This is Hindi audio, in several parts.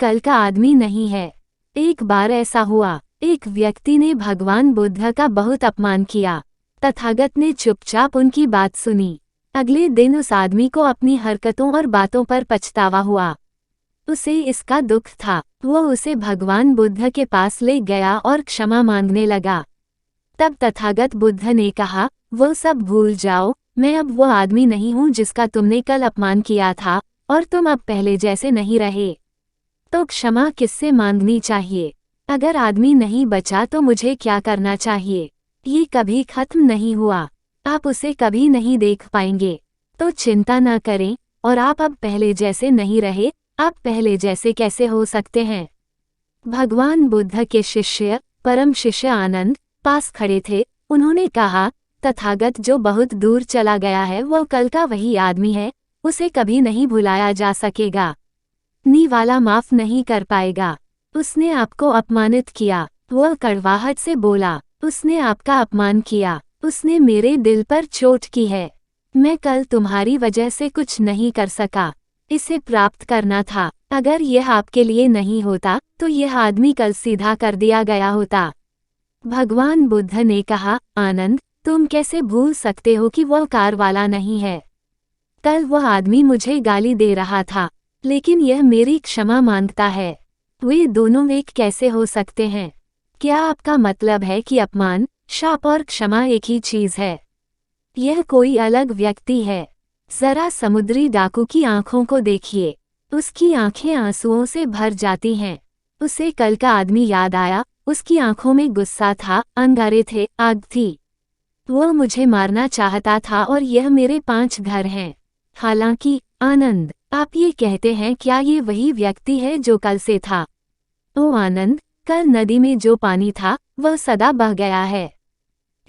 कल का आदमी नहीं है। एक बार ऐसा हुआ, एक व्यक्ति ने भगवान बुद्ध का बहुत अपमान किया। तथागत ने चुपचाप उनकी बात सुनी। अगले दिन उस आदमी को अपनी हरकतों और बातं पर पछतावा हुआ। उसे इसका दुख था। वह उसे भगवान बुद्ध के पास ले गया और क्षमा मांगने लगा। तब तथागत बुद्ध ने कहा, वो सब भूल जाओ, मैं अब वो आदमी नहीं हूँ जिसका तुमने कल अपमान किया था, और तुम अब पहले जैसे नहीं रहे। तो क्षमा किससे मांगनी चाहिए? अगर आदमी नहीं बचा तो मुझे क्या करना चाहिए? ये कभी खत्म नहीं हुआ, आप उसे कभी नहीं देख पाएंगे। तो चिंता न करें, और आप अब पहले जैसे नहीं रहे, आप पहले जैसे कैसे हो सकते हैं? भगवान बुद्ध के शिष्य, परम शिष्य आनंद, पास खड़े थे। उन्होंने कहा, तथागत जो बहुत दूर चला गया है वह कल का वही आदमी है, उसे कभी नहीं भुलाया जा सकेगा। नी वाला माफ नहीं कर पाएगा। उसने आपको अपमानित किया। वह कड़वाहट से बोला, उसने आपका अपमान किया, उसने मेरे दिल पर चोट की है। मैं कल तुम्हारी वजह से कुछ नहीं कर सका, इसे प्राप्त करना था। अगर यह आपके लिए नहीं होता तो यह आदमी कल सीधा कर दिया गया होता। भगवान बुद्ध ने कहा, आनंद, तुम कैसे भूल सकते हो कि वह कार वाला नहीं है? कल वह आदमी मुझे गाली दे रहा था, लेकिन यह मेरी क्षमा मांगता है। वे दोनों एक कैसे हो सकते हैं? क्या आपका मतलब है कि अपमान, शाप और क्षमा एक ही चीज है? यह कोई अलग व्यक्ति है। जरा समुद्री डाकू की आंखों को देखिए, उसकी आंखें आंसुओं से भर जाती हैं। उसे कल का आदमी याद आया। उसकी आंखों में गुस्सा था, अंगारे थे, आग थी। वह मुझे मारना चाहता था और यह मेरे 5 घर हैं। हालांकि आनंद, आप ये कहते हैं, क्या ये वही व्यक्ति है जो कल से था? ओ आनंद, कल नदी में जो पानी था वह सदा बह गया है।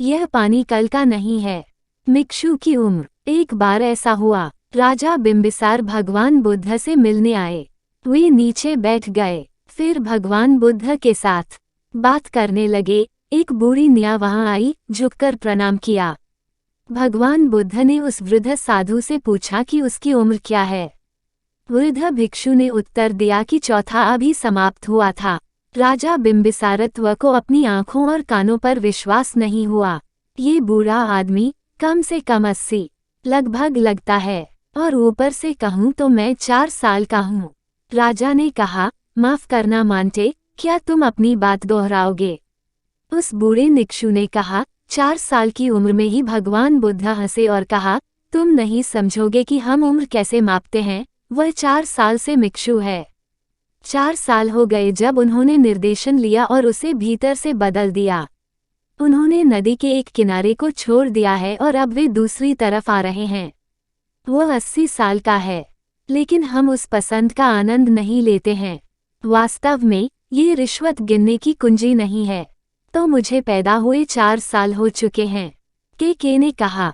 यह पानी कल का नहीं है। भिक्षु की उम्र। एक बार ऐसा हुआ, राजा बिंबिसार भगवान बुद्ध से मिलने आए। वे नीचे बैठ गए, फिर भगवान बुद्ध के साथ बात करने लगे। एक बूढ़ी निया वहां आई, झुककर प्रणाम किया। भगवान बुद्ध ने उस वृद्ध साधु से पूछा कि उसकी उम्र क्या है। वृद्ध भिक्षु ने उत्तर दिया कि चौथा अभी समाप्त हुआ था। राजा बिंबिसारत्व को अपनी आंखों और कानों पर विश्वास नहीं हुआ। ये बूढ़ा आदमी कम से कम 80 लगभग लगता है, और ऊपर से कहूँ तो मैं 4 साल का हूँ। राजा ने कहा, माफ करना मांटे, क्या तुम अपनी बात दोहराओगे? उस बूढ़े भिक्षु ने कहा, 4 साल की उम्र में ही भगवान बुद्ध हंसे और कहा, तुम नहीं समझोगे कि हम उम्र कैसे मापते हैं। वह 4 साल से भिक्षु है। 4 साल हो गए जब उन्होंने निर्देशन लिया और उसे भीतर से बदल दिया। उन्होंने नदी के एक किनारे को छोड़ दिया है और अब वे दूसरी तरफ आ रहे हैं। वह 80 साल का है, लेकिन हम उस पसंद का आनंद नहीं लेते हैं। वास्तव में ये रिश्वत गिनने की कुंजी नहीं है। तो मुझे पैदा हुए 4 साल हो चुके हैं। के ने कहा,